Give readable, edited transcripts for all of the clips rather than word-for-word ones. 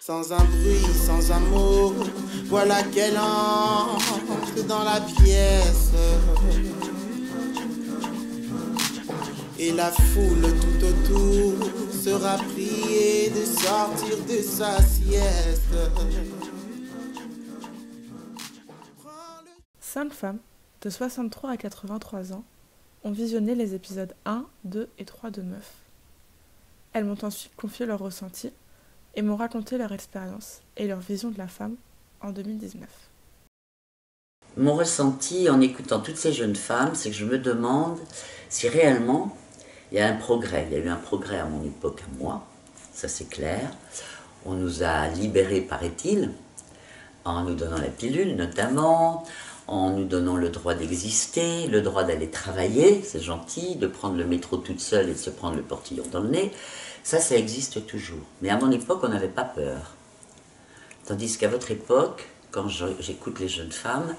Sans un bruit, sans un mot, voilà qu'elle entre dans la pièce. Et la foule tout autour sera priée de sortir de sa sieste. 5 femmes, de 63 à 83 ans, ont visionné les épisodes 1, 2 et 3 de Meuf. Elles m'ont ensuite confié leurs ressentis et m'ont raconté leur expérience et leur vision de la femme en 2019. Mon ressenti en écoutant toutes ces jeunes femmes, c'est que je me demande si réellement il y a un progrès. Il y a eu un progrès à mon époque, à moi, ça c'est clair. On nous a libérés, paraît-il, en nous donnant la pilule notamment, en nous donnant le droit d'exister, le droit d'aller travailler, c'est gentil, de prendre le métro toute seule et de se prendre le portillon dans le nez. Ça existe toujours. Mais à mon époque, on n'avait pas peur. Tandis qu'à votre époque, quand j'écoute les jeunes femmes,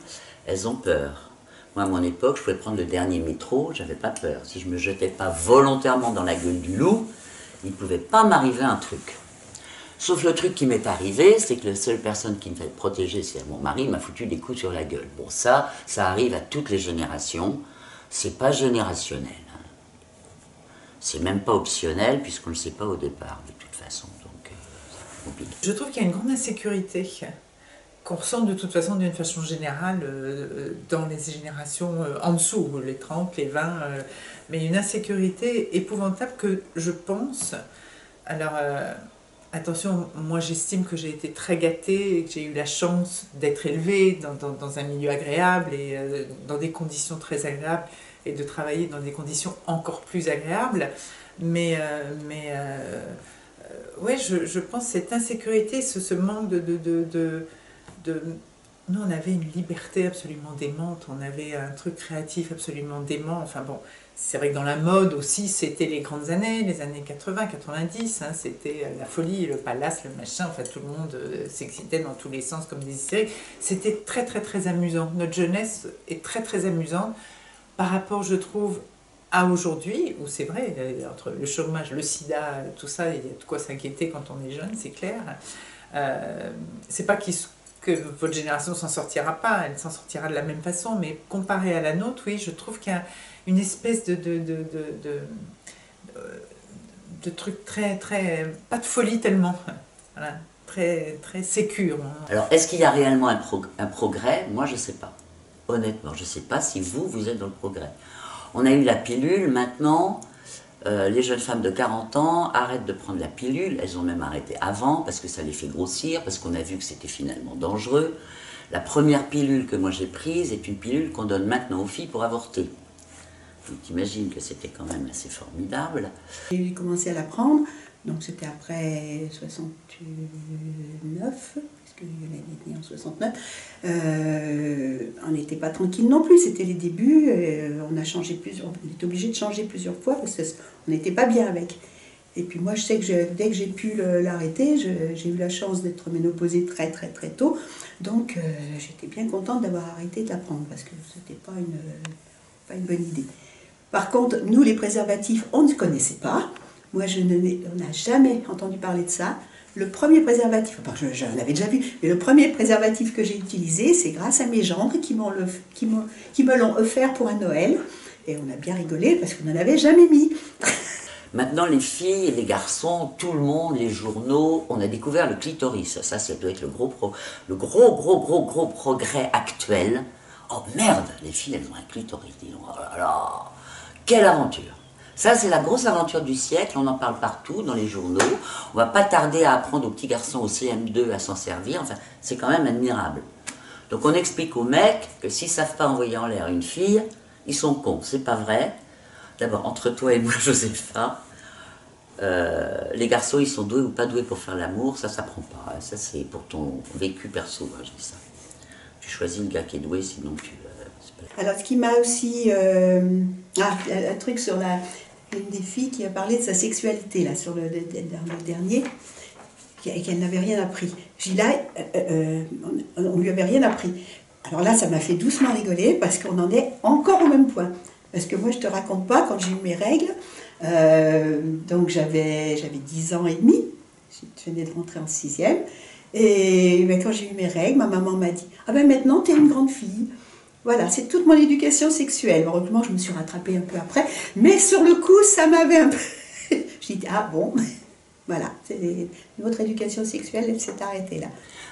elles ont peur. Moi, à mon époque, je pouvais prendre le dernier métro, j'avais pas peur. Si je me jetais pas volontairement dans la gueule du loup, il ne pouvait pas m'arriver un truc. Sauf le truc qui m'est arrivé, c'est que la seule personne qui me fait protéger, c'est mon mari, m'a foutu des coups sur la gueule. Bon, ça arrive à toutes les générations. C'est pas générationnel. C'est même pas optionnel, puisqu'on ne le sait pas au départ, de toute façon. Donc, c'est compliqué. Je trouve qu'il y a une grande insécurité qu'on ressent de toute façon d'une façon générale dans les générations en dessous, les 30, les 20, mais une insécurité épouvantable que je pense... Alors, attention, moi j'estime que j'ai été très gâtée et que j'ai eu la chance d'être élevée dans un milieu agréable et dans des conditions très agréables et de travailler dans des conditions encore plus agréables. Mais ouais, je pense cette insécurité, ce manque Nous, on avait une liberté absolument démente, on avait un truc créatif absolument dément. Enfin bon, c'est vrai que dans la mode aussi, c'était les grandes années, les années 80, 90, hein, c'était la folie, le palace, le machin, enfin tout le monde s'excitait dans tous les sens comme des hystériques. C'était très très très amusant. Notre jeunesse est très très amusante par rapport, je trouve, à aujourd'hui, où c'est vrai, entre le chômage, le sida, tout ça, il y a de quoi s'inquiéter quand on est jeune, c'est clair. C'est pas que votre génération s'en sortira pas, elle s'en sortira de la même façon, mais comparé à la nôtre, oui, je trouve qu'il y a une espèce de truc très, très, pas de folie tellement, voilà, très, très sécure. Alors, est-ce qu'il y a réellement un progrès? Moi, je ne sais pas. Honnêtement, je ne sais pas si vous êtes dans le progrès. On a eu la pilule, maintenant, les jeunes femmes de 40 ans arrêtent de prendre la pilule, elles ont même arrêté avant, parce que ça les fait grossir, parce qu'on a vu que c'était finalement dangereux. La première pilule que moi j'ai prise est une pilule qu'on donne maintenant aux filles pour avorter. Donc t'imagines que c'était quand même assez formidable. J'ai commencé à la prendre, donc c'était après 69, parce que elle est née en 69. On n'était pas tranquille non plus, c'était les débuts, on était obligé de changer plusieurs fois parce qu'on n'était pas bien avec. Et puis moi je sais que dès que j'ai pu l'arrêter, j'ai eu la chance d'être ménopausée très très très tôt, donc j'étais bien contente d'avoir arrêté de la prendre parce que c'était pas une bonne idée. Par contre, nous les préservatifs, on ne connaissait pas. Moi, on n'a jamais entendu parler de ça. Le premier préservatif, enfin, je l'avais déjà vu, mais le premier préservatif que j'ai utilisé, c'est grâce à mes gendres qui me l'ont offert pour un Noël. Et on a bien rigolé parce qu'on n'en avait jamais mis. Maintenant, les filles et les garçons, tout le monde, les journaux, on a découvert le clitoris. Ça doit être le gros progrès actuel. Oh merde, les filles, elles ont un clitoris, dis donc. Oh là là, quelle aventure! Ça, c'est la grosse aventure du siècle, on en parle partout, dans les journaux. On va pas tarder à apprendre aux petits garçons au CM2 à s'en servir, enfin, c'est quand même admirable. Donc on explique aux mecs que s'ils savent pas envoyer en l'air une fille, ils sont cons, c'est pas vrai. D'abord, entre toi et moi, Josépha, les garçons, ils sont doués ou pas doués pour faire l'amour, ça s'apprend pas. Ça, c'est pour ton vécu perso, hein, je dis ça. Tu choisis le gars qui est doué, sinon tu... Alors, ce qui m'a aussi... un truc sur une des filles qui a parlé de sa sexualité, là, sur le dernier, qu'elle n'avait rien appris. J'ai dit là, on lui avait rien appris. Alors là, ça m'a fait doucement rigoler, parce qu'on en est encore au même point. Parce que moi, je te raconte pas, quand j'ai eu mes règles, donc j'avais 10 ans et demi, je venais de rentrer en 6e. Et ben, quand j'ai eu mes règles, ma maman m'a dit « Ah ben maintenant, tu es une grande fille ». Voilà, c'est toute mon éducation sexuelle. Heureusement, je me suis rattrapée un peu après. Mais sur le coup, ça m'avait un peu... Je dis « Ah bon ?» Voilà, notre éducation sexuelle, elle s'est arrêtée là.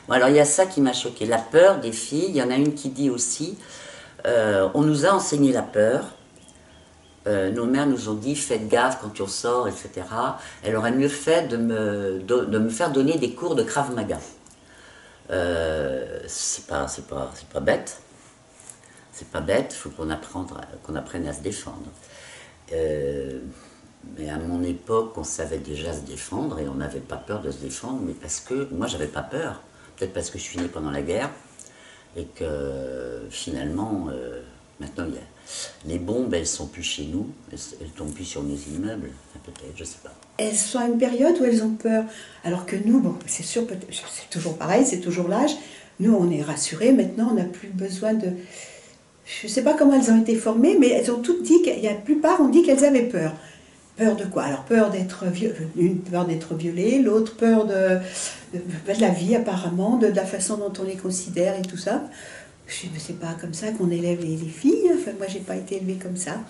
Bon, alors il y a ça qui m'a choquée, la peur des filles. Il y en a une qui dit aussi, on nous a enseigné la peur. Nos mères nous ont dit, faites gaffe quand tu ressors, etc. Elle aurait mieux fait de me faire donner des cours de Krav Maga. C'est pas bête. C'est pas bête, il faut qu'on apprenne à se défendre. Mais à mon époque, on savait déjà se défendre et on n'avait pas peur de se défendre, mais parce que moi, j'avais pas peur. Peut-être parce que je suis née pendant la guerre et que finalement, maintenant, les bombes, elles sont plus chez nous, elles tombent plus sur nos immeubles, peut-être, je sais pas. Elles sont à une période où elles ont peur, alors que nous, bon, c'est sûr, c'est toujours pareil, c'est toujours l'âge. Nous, on est rassurés, maintenant, on n'a plus besoin de... Je ne sais pas comment elles ont été formées, mais elles ont toutes dit, la plupart ont dit qu'elles avaient peur. Peur de quoi? Alors peur d'être une peur d'être violée, l'autre peur de la vie apparemment, de la façon dont on les considère et tout ça. Je ne sais pas comme ça qu'on élève les filles, enfin moi j'ai pas été élevée comme ça.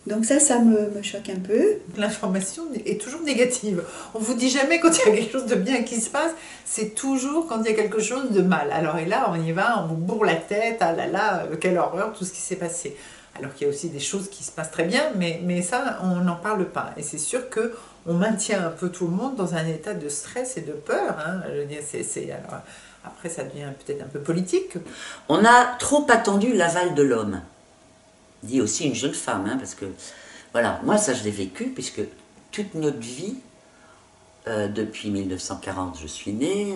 Donc ça me choque un peu. L'information est toujours négative. On ne vous dit jamais quand il y a quelque chose de bien qui se passe, c'est toujours quand il y a quelque chose de mal. Alors et là, on y va, on vous bourre la tête, ah là là, quelle horreur, tout ce qui s'est passé. Alors qu'il y a aussi des choses qui se passent très bien, mais ça, on n'en parle pas. Et c'est sûr qu'on maintient un peu tout le monde dans un état de stress et de peur. Hein. Je veux dire, alors, après, ça devient peut-être un peu politique. On a trop attendu l'aval de l'homme, dit aussi une jeune femme, hein, parce que, voilà, moi ça je l'ai vécu, puisque toute notre vie, depuis 1940, je suis née,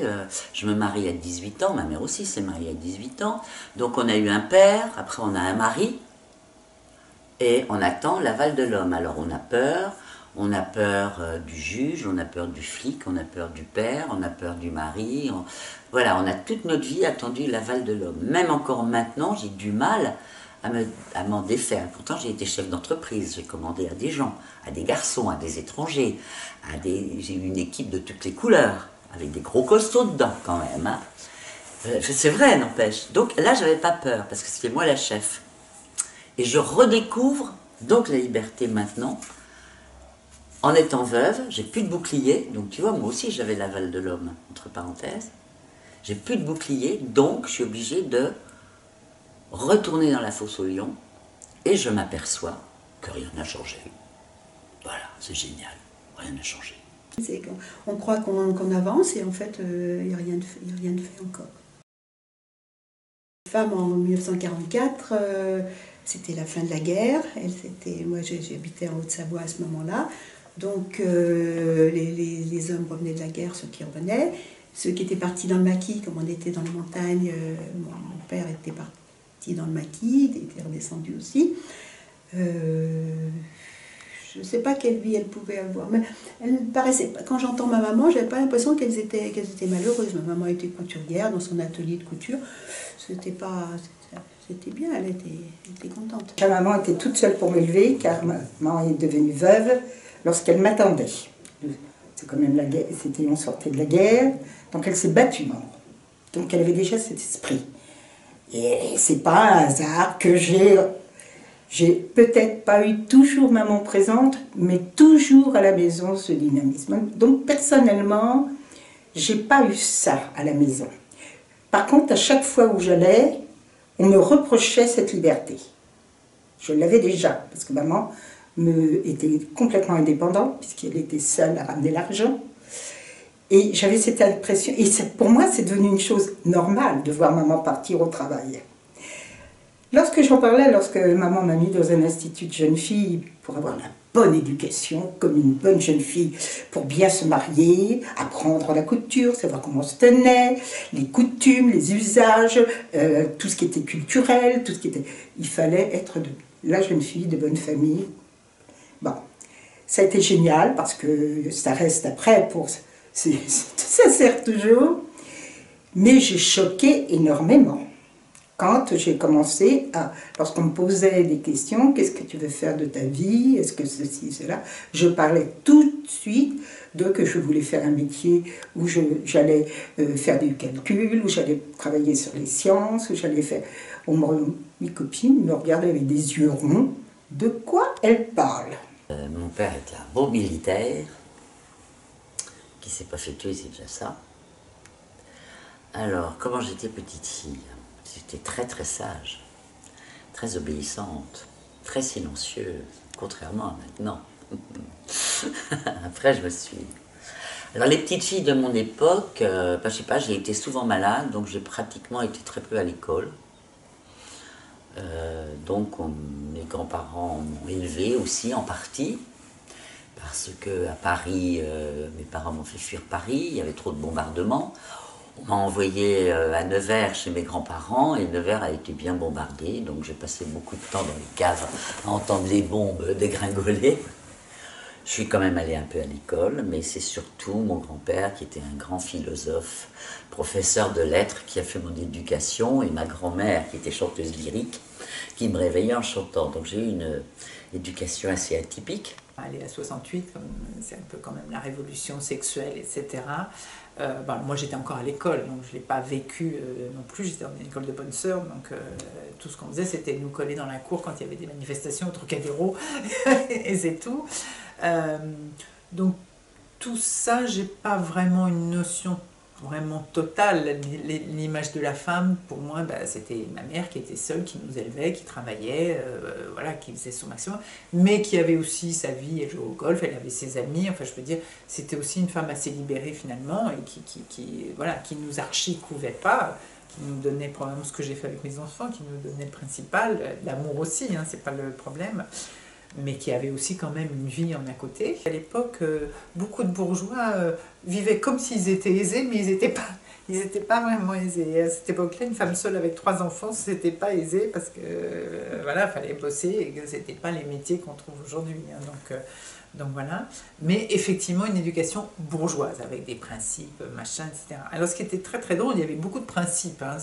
je me marie à 18 ans, ma mère aussi s'est mariée à 18 ans, donc on a eu un père, après on a un mari, et on attend l'aval de l'homme. Alors on a peur du juge, on a peur du flic, on a peur du père, on a peur du mari. Voilà, on a toute notre vie attendu l'aval de l'homme. Même encore maintenant, j'ai du mal à m'en défaire. Pourtant, j'ai été chef d'entreprise, j'ai commandé à des gens, à des garçons, à des étrangers, j'ai eu une équipe de toutes les couleurs, avec des gros costauds dedans quand même. Hein. C'est vrai, n'empêche. Donc là, j'avais pas peur, parce que c'était moi la chef. Et je redécouvre donc la liberté maintenant. En étant veuve, j'ai plus de bouclier. Donc tu vois, moi aussi j'avais l'aval de l'homme, entre parenthèses. J'ai plus de bouclier, donc je suis obligée de retourner dans la fosse aux lions. Et je m'aperçois que rien n'a changé. Voilà, c'est génial, rien n'a changé. On croit qu'on avance et en fait, il n'y a rien de fait encore. Femme en 1944, c'était la fin de la guerre. Moi, j'habitais en Haute-Savoie à ce moment-là. Donc, les hommes revenaient de la guerre, ceux qui revenaient. Ceux qui étaient partis dans le maquis, comme on était dans les montagnes, mon père était parti dans le maquis, il était redescendu aussi. Je ne sais pas quelle vie elle pouvait avoir. Mais elle me paraissait, quand j'entends ma maman, je n'avais pas l'impression qu'elles étaient malheureuses. Ma maman était couturière dans son atelier de couture. C'était bien, elle était contente. Ma maman était toute seule pour m'élever, car ma maman est devenue veuve lorsqu'elle m'attendait. C'est quand même la guerre, on sortait de la guerre, donc elle s'est battue, maman. Donc elle avait déjà cet esprit. Et c'est pas un hasard que j'ai peut-être pas eu toujours maman présente, mais toujours à la maison ce dynamisme. Donc personnellement, j'ai pas eu ça à la maison. Par contre, à chaque fois où j'allais, on me reprochait cette liberté. Je l'avais déjà, parce que maman était complètement indépendante, puisqu'elle était seule à ramener l'argent. Et j'avais cette impression, et pour moi c'est devenu une chose normale de voir maman partir au travail. Lorsque j'en parlais, lorsque maman m'a mis dans un institut de jeunes filles pour avoir la bonne éducation, comme une bonne jeune fille, pour bien se marier, apprendre la couture, savoir comment on se tenait, les coutumes, les usages, tout ce qui était culturel, tout ce qui était... Il fallait être la jeune fille de bonne famille. Bon, ça a été génial parce que ça reste après pour... Ça sert toujours. Mais j'ai choqué énormément. quand j'ai commencé à, lorsqu'on me posait des questions, qu'est-ce que tu veux faire de ta vie, est-ce que ceci, cela, je parlais tout de suite de que je voulais faire un métier où j'allais faire du calcul, où j'allais travailler sur les sciences, où j'allais faire... Mes copines me regardaient avec des yeux ronds. De quoi elle parle? Mon père était un beau militaire, qui s'est pas fait tuer, c'est déjà ça. Alors, comment j'étais petite fille? J'étais très très sage, très obéissante, très silencieuse, contrairement à maintenant. Après, je me suis... Alors, les petites filles de mon époque, je sais pas, j'ai été souvent malade, donc j'ai pratiquement été très peu à l'école. Donc, mes grands-parents m'ont élevée aussi, en partie, parce qu'à Paris, mes parents m'ont fait fuir Paris, il y avait trop de bombardements. On m'a envoyé à Nevers chez mes grands-parents, et Nevers a été bien bombardé, donc j'ai passé beaucoup de temps dans les caves à entendre les bombes dégringoler. Je suis quand même allée un peu à l'école, mais c'est surtout mon grand-père qui était un grand philosophe, professeur de lettres, qui a fait mon éducation, et ma grand-mère qui était chanteuse lyrique, qui me réveillait en chantant. Donc j'ai eu une éducation assez atypique. Aller à 68, c'est un peu quand même la révolution sexuelle, etc. Moi j'étais encore à l'école, donc je ne l'ai pas vécu non plus, j'étais dans une école de bonnes sœurs, donc tout ce qu'on faisait c'était nous coller dans la cour quand il y avait des manifestations au Trocadéro, et c'est tout. Donc tout ça, j'ai pas vraiment une notion vraiment totale. L'image de la femme, pour moi, c'était ma mère qui était seule, qui nous élevait, qui travaillait, voilà, qui faisait son maximum, mais qui avait aussi sa vie, elle jouait au golf, elle avait ses amis, enfin je veux dire, c'était aussi une femme assez libérée finalement, et qui nous archi-couvait pas, qui nous donnait probablement ce que j'ai fait avec mes enfants, qui nous donnait le principal, l'amour aussi, hein, c'est pas le problème, mais qui avait aussi quand même une vie en à côté. À l'époque, beaucoup de bourgeois vivaient comme s'ils étaient aisés, mais ils n'étaient pas vraiment aisés. À cette époque-là, une femme seule avec 3 enfants, c'était pas aisé parce que voilà, fallait bosser et que c'était pas les métiers qu'on trouve aujourd'hui. Hein, donc voilà. Mais effectivement, une éducation bourgeoise avec des principes, machin, etc. Alors ce qui était très très drôle, il y avait beaucoup de principes. Hein,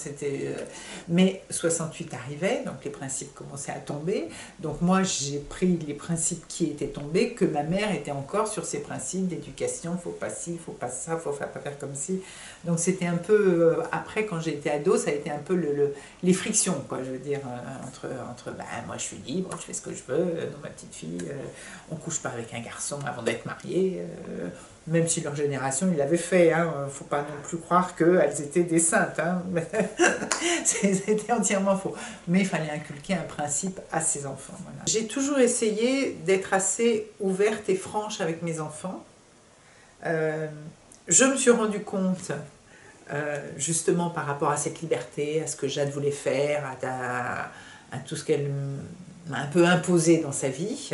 mais 68 arrivait, donc les principes commençaient à tomber. Donc moi, j'ai pris les principes qui étaient tombés, que ma mère était encore sur ces principes d'éducation. Faut pas ci, faut pas ça, faut pas faire comme ci. Donc c'était un peu, après quand j'ai été ado, ça a été un peu les frictions, quoi, je veux dire, entre moi je suis libre, je fais ce que je veux, non, ma petite fille, on couche pas avec un garçon avant d'être marié, même si leur génération ils l'avaient fait, hein, faut pas non plus croire qu'elles étaient des saintes, hein, c'était entièrement faux, mais il fallait inculquer un principe à ses enfants. Voilà. J'ai toujours essayé d'être assez ouverte et franche avec mes enfants. Je me suis rendu compte, justement par rapport à cette liberté, à ce que Jade voulait faire, à tout ce qu'elle m'a un peu imposé dans sa vie,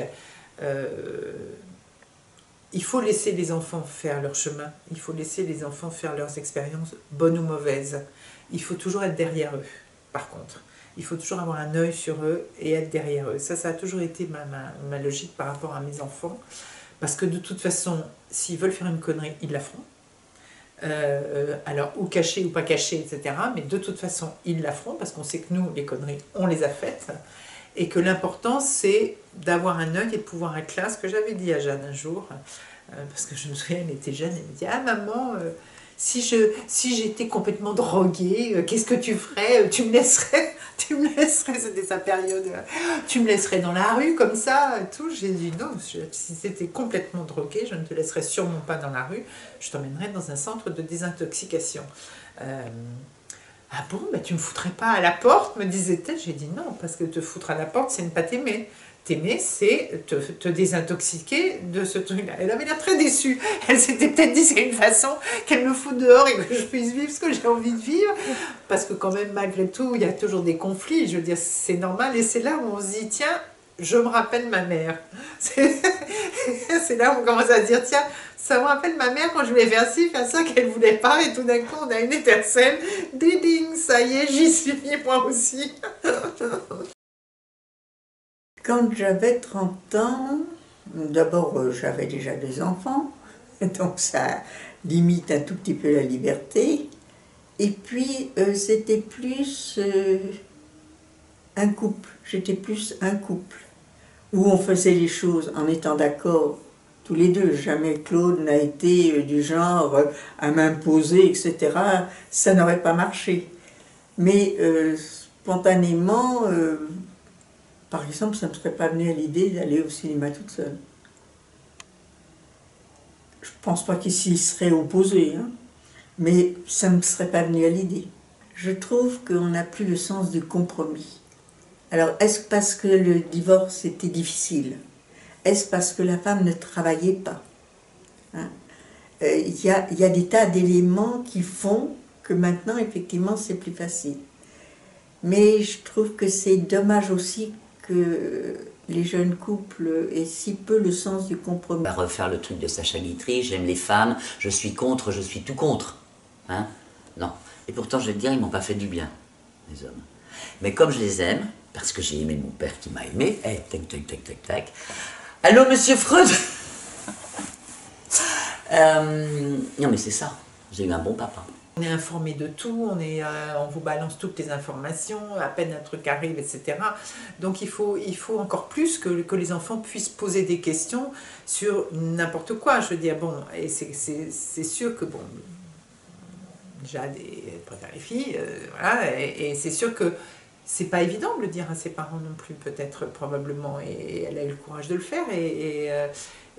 il faut laisser les enfants faire leur chemin, il faut laisser les enfants faire leurs expériences, bonnes ou mauvaises. Il faut toujours être derrière eux, par contre. Il faut toujours avoir un œil sur eux et être derrière eux. Ça a toujours été ma logique par rapport à mes enfants. Parce que de toute façon, s'ils veulent faire une connerie, ils la feront. Alors, ou cachée ou pas cachée, etc. Mais de toute façon, ils la feront parce qu'on sait que nous, les conneries, on les a faites. Et que l'important, c'est d'avoir un œil et de pouvoir être là. Ce que j'avais dit à Jeanne un jour, parce que je me souviens, elle était jeune, elle me dit « Ah maman, si j'étais complètement droguée, qu'est-ce que tu ferais? Tu me laisserais, c'était sa période, tu me laisserais dans la rue comme ça, tout. » J'ai dit non, si c'était complètement droguée, je ne te laisserais sûrement pas dans la rue, je t'emmènerais dans un centre de désintoxication. Ah bon, bah tu me foutrais pas à la porte, me disait-elle. J'ai dit non, parce que te foutre à la porte, c'est ne pas t'aimer. T'aimer, c'est te désintoxiquer de ce truc-là. Elle avait l'air très déçue. Elle s'était peut-être dit, c'est une façon qu'elle me fout dehors et que je puisse vivre ce que j'ai envie de vivre. Parce que quand même, malgré tout, il y a toujours des conflits. Je veux dire, c'est normal. Et c'est là où on se dit, tiens, je me rappelle ma mère. C'est là où on commence à se dire, tiens, ça me rappelle ma mère quand je voulais faire ci, faire ça, qu'elle ne voulait pas. Et tout d'un coup, on a une étincelle. Ding, ça y est, j'y suis, moi aussi. Quand j'avais 30 ans, d'abord j'avais déjà des enfants, donc ça limite un tout petit peu la liberté. Et puis c'était plus un couple, j'étais plus un couple, où on faisait les choses en étant d'accord tous les deux. Jamais Claude n'a été du genre à m'imposer, etc. Ça n'aurait pas marché. Mais spontanément, par exemple, ça ne me serait pas venu à l'idée d'aller au cinéma toute seule. Je ne pense pas qu'il s'y serait opposé, hein, mais ça ne me serait pas venu à l'idée. Je trouve qu'on n'a plus le sens du compromis. Alors, est-ce parce que le divorce était difficile? Est-ce parce que la femme ne travaillait pas? Hein? Y a des tas d'éléments qui font que maintenant, effectivement, c'est plus facile. Mais je trouve que c'est dommage aussi que les jeunes couples aient si peu le sens du compromis. On va refaire le truc de Sacha Guitry, j'aime les femmes, je suis contre, je suis tout contre. Hein? Non. Et pourtant, je vais te dire, ils m'ont pas fait du bien, les hommes. Mais comme je les aime, parce que j'ai aimé mon père qui m'a aimé, tac, tac, tac, tac, tac. Allô, monsieur Freud? Non, mais c'est ça, j'ai eu un bon papa. On est informé de tout, on vous balance toutes les informations, à peine un truc arrive, etc. Donc il faut encore plus que les enfants puissent poser des questions sur n'importe quoi. Je veux dire, bon, et c'est sûr que, bon, déjà, elle préfère les filles, voilà, et c'est sûr que c'est pas évident de le dire à ses parents non plus, peut-être, probablement, et elle a eu le courage de le faire,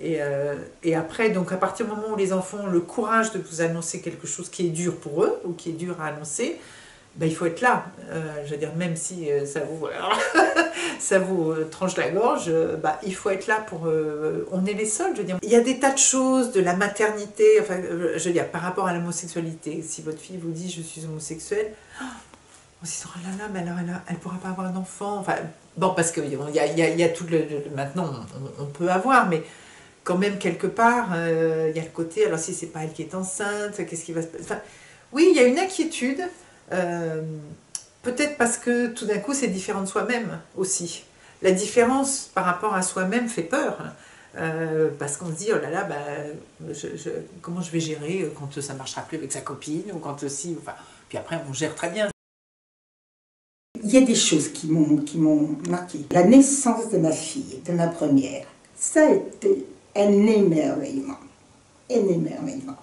et après, donc à partir du moment où les enfants ont le courage de vous annoncer quelque chose qui est dur pour eux, ou qui est dur à annoncer, ben, il faut être là. Je veux dire, même si ça vous tranche la gorge, ben, il faut être là pour... on est les seuls, je veux dire. Il y a des tas de choses, de la maternité, enfin, je veux dire, par rapport à l'homosexualité. Si votre fille vous dit « je suis homosexuelle », on se dit « oh là là, mais alors elle ne pourra pas avoir d'enfant ». Enfin, bon, parce qu'il y a tout le... Maintenant, on peut avoir, mais... Quand même, quelque part, il y a le côté, alors si c'est pas elle qui est enceinte, qu'est-ce qui va se passer? Enfin, oui, il y a une inquiétude, peut-être parce que tout d'un coup, c'est différent de soi-même aussi. La différence par rapport à soi-même fait peur, parce qu'on se dit, oh là là, bah, comment je vais gérer quand ça ne marchera plus avec sa copine, ou quand aussi, enfin, puis après, on gère très bien. Il y a des choses qui m'ont marqué. La naissance de ma fille, de ma première, ça a été un émerveillement. Un émerveillement.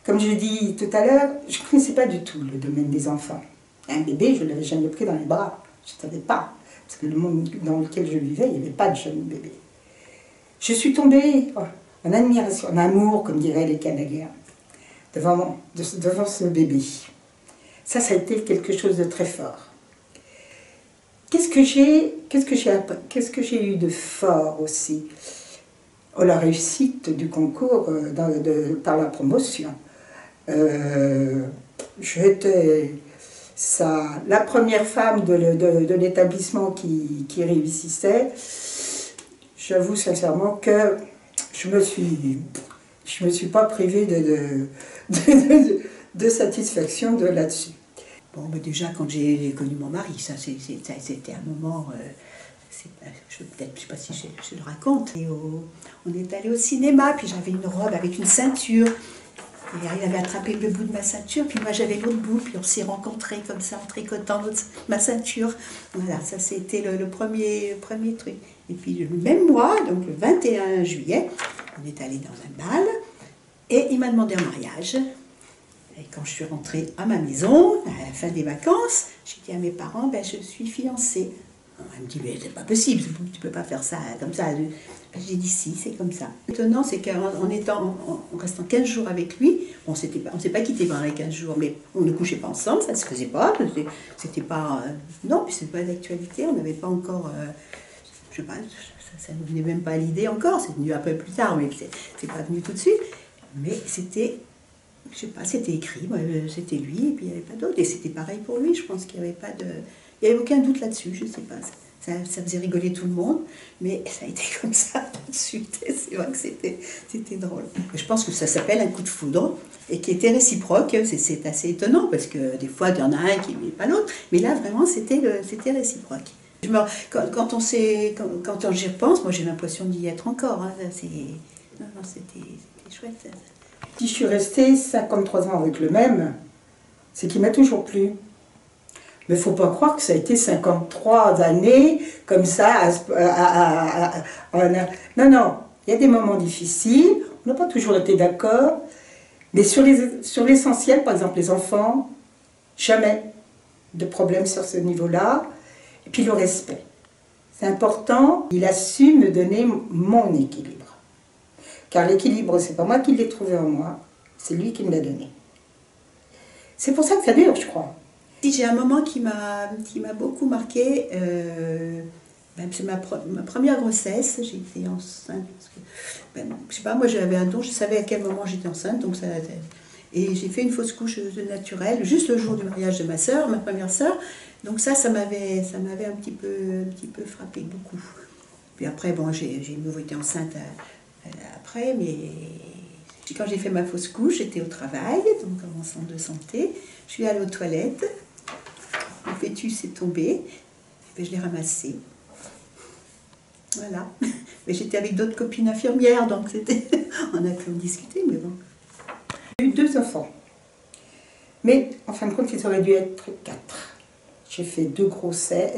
Comme je l'ai dit tout à l'heure, je ne connaissais pas du tout le domaine des enfants. Un bébé, je ne l'avais jamais pris dans les bras. Je ne savais pas. Parce que le monde dans lequel je vivais, il n'y avait pas de jeune bébé. Je suis tombée en admiration, en amour, comme diraient les Canadiens, devant ce bébé. Ça a été quelque chose de très fort. Qu'est-ce que j'ai eu de fort aussi? Oh, la réussite du concours par la promotion. J'étais la première femme de l'établissement qui réussissait. J'avoue sincèrement que je me suis pas privée de satisfaction là-dessus. Bon, mais déjà, quand j'ai connu mon mari, ça c'était un moment... je ne sais pas si je le raconte. On est allé au cinéma, puis j'avais une robe avec une ceinture. Et il avait attrapé le bout de ma ceinture, puis moi j'avais l'autre bout, puis on s'est rencontrés comme ça, en tricotant ma ceinture. Voilà, ça c'était le premier truc. Et puis le même mois, donc le 21 juillet, on est allé dans un bal, et il m'a demandé un mariage. Et quand je suis rentrée à ma maison, à la fin des vacances, j'ai dit à mes parents, ben, je suis fiancée. Elle me dit, mais c'est pas possible, tu peux pas faire ça comme ça. J'ai dit, si, c'est comme ça. L'étonnant, c'est en restant 15 jours avec lui, on ne s'est pas quitté pendant les 15 jours, mais on ne couchait pas ensemble, ça ne se faisait pas. C'était pas... non, puis c'est pas d'actualité, on n'avait pas encore... je sais pas, ça ne venait même pas à l'idée encore, c'est venu un peu plus tard, mais c'est pas venu tout de suite. Mais c'était... Je sais pas, c'était écrit, c'était lui, et puis il n'y avait pas d'autre. Et c'était pareil pour lui, je pense qu'il n'y avait pas de... Il n'y avait aucun doute là-dessus, je ne sais pas. Ça faisait rigoler tout le monde, mais ça a été comme ça tout de suite. C'est vrai que c'était drôle. Je pense que ça s'appelle un coup de foudre, et qui était réciproque. C'est assez étonnant, parce que des fois, il y en a un qui n'aimait pas l'autre. Mais là, vraiment, c'était réciproque. Quand j'y repense, moi j'ai l'impression d'y être encore. Hein. Non, c'était chouette. Si je suis restée 53 ans avec le même, c'est qu'il m'a toujours plu. Mais il ne faut pas croire que ça a été 53 années comme ça. Non, non, il y a des moments difficiles, on n'a pas toujours été d'accord, mais sur l'essentiel, par exemple les enfants, jamais de problème sur ce niveau-là. Et puis le respect. C'est important, il a su me donner mon équilibre. Car l'équilibre, c'est pas moi qui l'ai trouvé en moi, c'est lui qui me l'a donné. C'est pour ça que ça dure, je crois. Si j'ai un moment qui m'a beaucoup marqué, c'est ma première grossesse. J'étais enceinte. Je sais pas, moi j'avais un don, je savais à quel moment j'étais enceinte. Donc et j'ai fait une fausse couche naturelle, juste le jour du mariage de ma sœur, ma première sœur. Donc ça m'avait un petit peu frappé, beaucoup. Puis après, bon, j'ai de nouveau été enceinte après, mais quand j'ai fait ma fausse couche, j'étais au travail, donc en centre de santé. Je suis allée aux toilettes, le fœtus est tombé, et je l'ai ramassé. Voilà. Mais j'étais avec d'autres copines infirmières, donc on a pu en discuter, mais bon. J'ai eu 2 enfants. Mais en fin de compte, ils auraient dû être 4. J'ai fait 2 grossesses,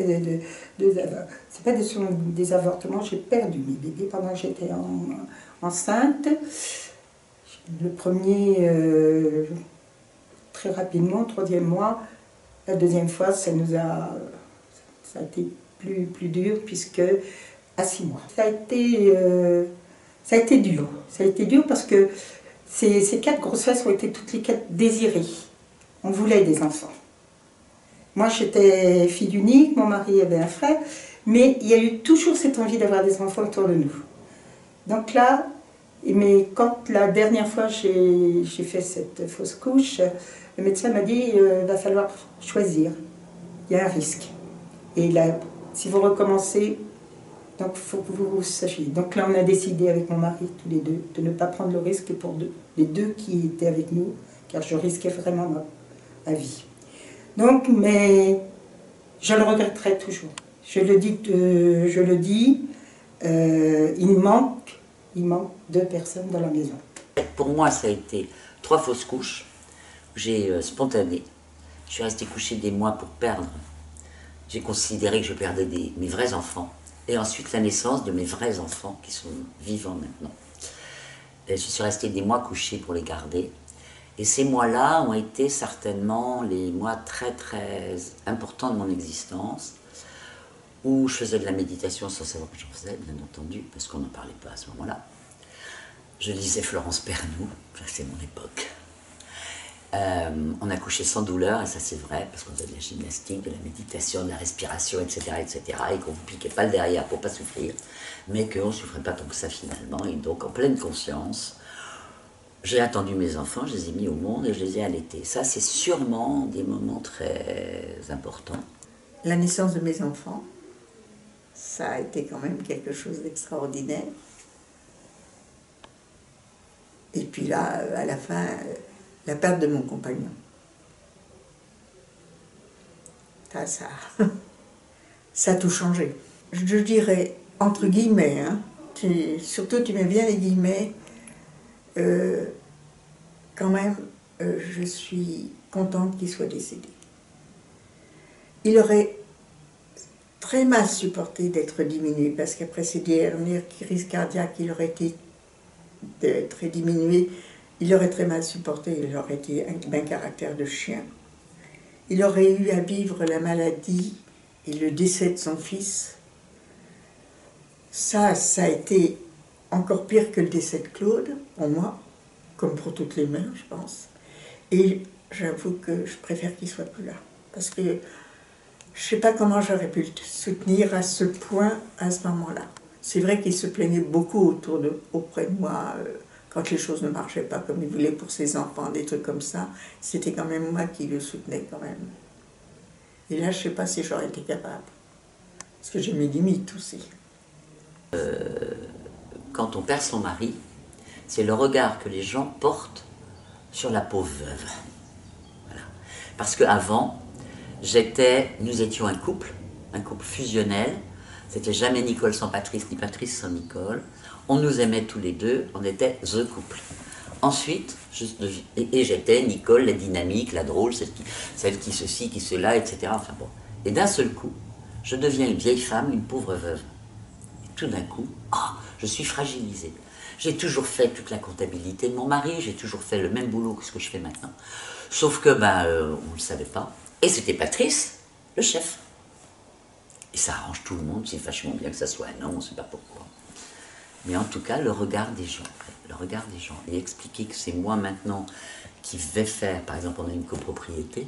c'est pas des avortements, j'ai perdu mes bébés pendant que j'étais enceinte. Le premier, très rapidement, 3e mois. La 2e fois, ça a été plus dur, puisque à 6 mois. Ça a été dur. Ça a été dur parce que ces 4 grossesses ont été toutes les 4 désirées. On voulait des enfants. Moi, j'étais fille unique, mon mari avait un frère, mais il y a eu toujours cette envie d'avoir des enfants autour de nous. Donc là, mais quand la dernière fois j'ai fait cette fausse couche, le médecin m'a dit il va falloir choisir, il y a un risque. Et là, si vous recommencez, donc il faut que vous sachiez. Donc là, on a décidé avec mon mari, tous les deux, de ne pas prendre le risque pour les 2 qui étaient avec nous, car je risquais vraiment ma vie. Donc, mais je le regretterai toujours. Je le dis, il manque 2 personnes dans la maison. Pour moi, ça a été 3 fausses couches. J'ai spontané. Je suis restée couchée des mois pour perdre. J'ai considéré que je perdais mes vrais enfants. Et ensuite, la naissance de mes vrais enfants qui sont vivants maintenant. Et je suis restée des mois couchée pour les garder. Et ces mois-là ont été certainement les mois très très importants de mon existence, où je faisais de la méditation sans savoir que j'en faisais, bien entendu, parce qu'on n'en parlait pas à ce moment-là. Je lisais Florence Pernoud, ça c'est mon époque. On a couché sans douleur, et ça c'est vrai, parce qu'on faisait de la gymnastique, de la méditation, de la respiration, etc., et qu'on ne vous piquait pas le derrière pour ne pas souffrir, mais qu'on ne souffrait pas tant que ça finalement, et donc en pleine conscience, j'ai attendu mes enfants, je les ai mis au monde et je les ai allaités. Ça, c'est sûrement des moments très importants. La naissance de mes enfants, ça a été quand même quelque chose d'extraordinaire. Et puis là, à la fin, la perte de mon compagnon. Ça a tout changé. Je dirais, entre guillemets, hein, surtout tu mets bien les guillemets, quand même, je suis contente qu'il soit décédé. Il aurait très mal supporté d'être diminué, parce qu'après ces dernières crises cardiaques, il aurait été très diminué. Il aurait très mal supporté, il aurait été un caractère de chien. Il aurait eu à vivre la maladie et le décès de son fils. Ça a été encore pire que le décès de Claude, pour moi, comme pour toutes les mères, je pense. Et j'avoue que je préfère qu'il ne soit plus là. Parce que je ne sais pas comment j'aurais pu le soutenir à ce point, à ce moment-là. C'est vrai qu'il se plaignait beaucoup auprès de moi, quand les choses ne marchaient pas comme il voulait pour ses enfants, des trucs comme ça. C'était quand même moi qui le soutenais quand même. Et là, je ne sais pas si j'aurais été capable. Parce que j'ai mes limites aussi. Quand on perd son mari, c'est le regard que les gens portent sur la pauvre veuve. Voilà. Parce qu'avant, nous étions un couple fusionnel. C'était jamais Nicole sans Patrice, ni Patrice sans Nicole. On nous aimait tous les deux, on était the couple. Ensuite, et j'étais Nicole, la dynamique, la drôle, celle qui ceci, qui cela, etc. Enfin bon. Et d'un seul coup, je deviens une vieille femme, une pauvre veuve. Et tout d'un coup, je suis fragilisée. J'ai toujours fait toute la comptabilité de mon mari, j'ai toujours fait le même boulot que ce que je fais maintenant. Sauf que, on ne le savait pas. Et c'était Patrice, le chef. Et ça arrange tout le monde, c'est vachement bien que ça soit un homme, on ne sait pas pourquoi. Mais en tout cas, le regard des gens, et expliquer que c'est moi maintenant qui vais faire, par exemple, on a une copropriété,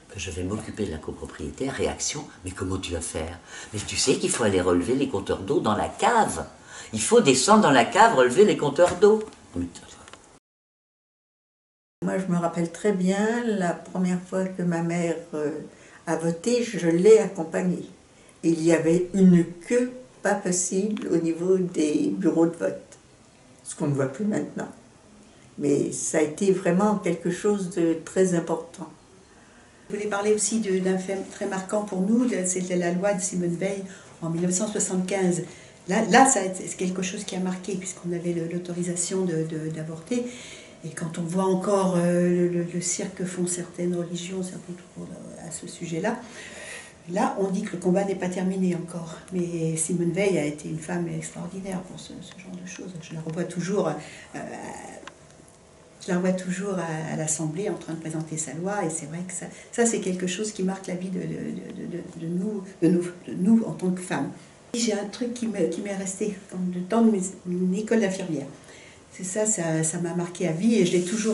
que je vais m'occuper de la copropriété, réaction, mais comment tu vas faire? Mais tu sais qu'il faut aller relever les compteurs d'eau dans la cave. Il faut descendre dans la cave, relever les compteurs d'eau. Moi, je me rappelle très bien, la première fois que ma mère a voté, je l'ai accompagnée. Il y avait une queue pas possible au niveau des bureaux de vote, ce qu'on ne voit plus maintenant. Mais ça a été vraiment quelque chose de très important. Je voulais parler aussi d'un fait très marquant pour nous, c'était la loi de Simone Veil en 1975. Là c'est quelque chose qui a marqué, puisqu'on avait l'autorisation d'avorter. Et quand on voit encore le cirque que font certaines religions à ce sujet-là, là on dit que le combat n'est pas terminé encore. Mais Simone Veil a été une femme extraordinaire pour ce genre de choses. Je la revois toujours à l'Assemblée en train de présenter sa loi, et c'est vrai que ça c'est quelque chose qui marque la vie de nous en tant que femmes. J'ai un truc qui m'est resté du temps de mon école d'infirmière. C'est ça m'a marqué à vie, et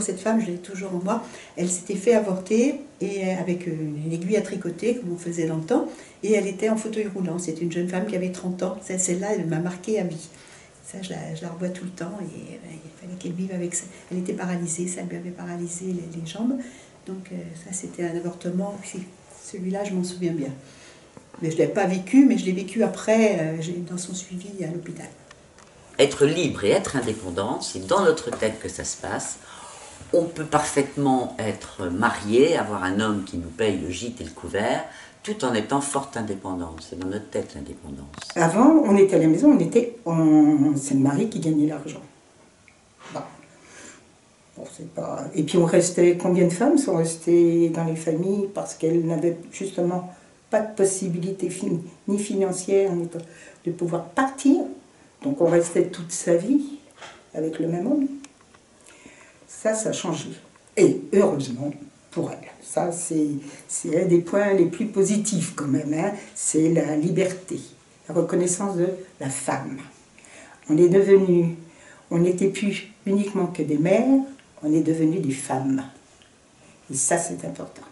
cette femme, je l'ai toujours en moi. Elle s'était fait avorter, et avec une aiguille à tricoter, comme on faisait dans le temps, et elle était en fauteuil roulant. C'est une jeune femme qui avait 30 ans. Celle-là, elle m'a marqué à vie. Ça, je la revois tout le temps, et il fallait qu'elle vive avec ça. Elle était paralysée, ça lui avait paralysé les jambes. Donc ça, c'était un avortement. Celui-là, je m'en souviens bien. Mais je ne l'ai pas vécu, mais je l'ai vécu après, dans son suivi à l'hôpital. Être libre et être indépendant, c'est dans notre tête que ça se passe. On peut parfaitement être marié, avoir un homme qui nous paye le gîte et le couvert, tout en étant forte indépendante. C'est dans notre tête l'indépendance. Avant, on était à la maison, c'est le mari qui gagnait l'argent. Bon, c'est pas... Et puis on restait, combien de femmes sont restées dans les familles parce qu'elles n'avaient justement pas de possibilité ni financière ni de pouvoir partir. Donc on restait toute sa vie avec le même homme. Ça a changé. Et heureusement pour elle. Ça, c'est un des points les plus positifs quand même. Hein. C'est la liberté, la reconnaissance de la femme. On n'était plus uniquement que des mères, on est devenus des femmes. Et ça, c'est important.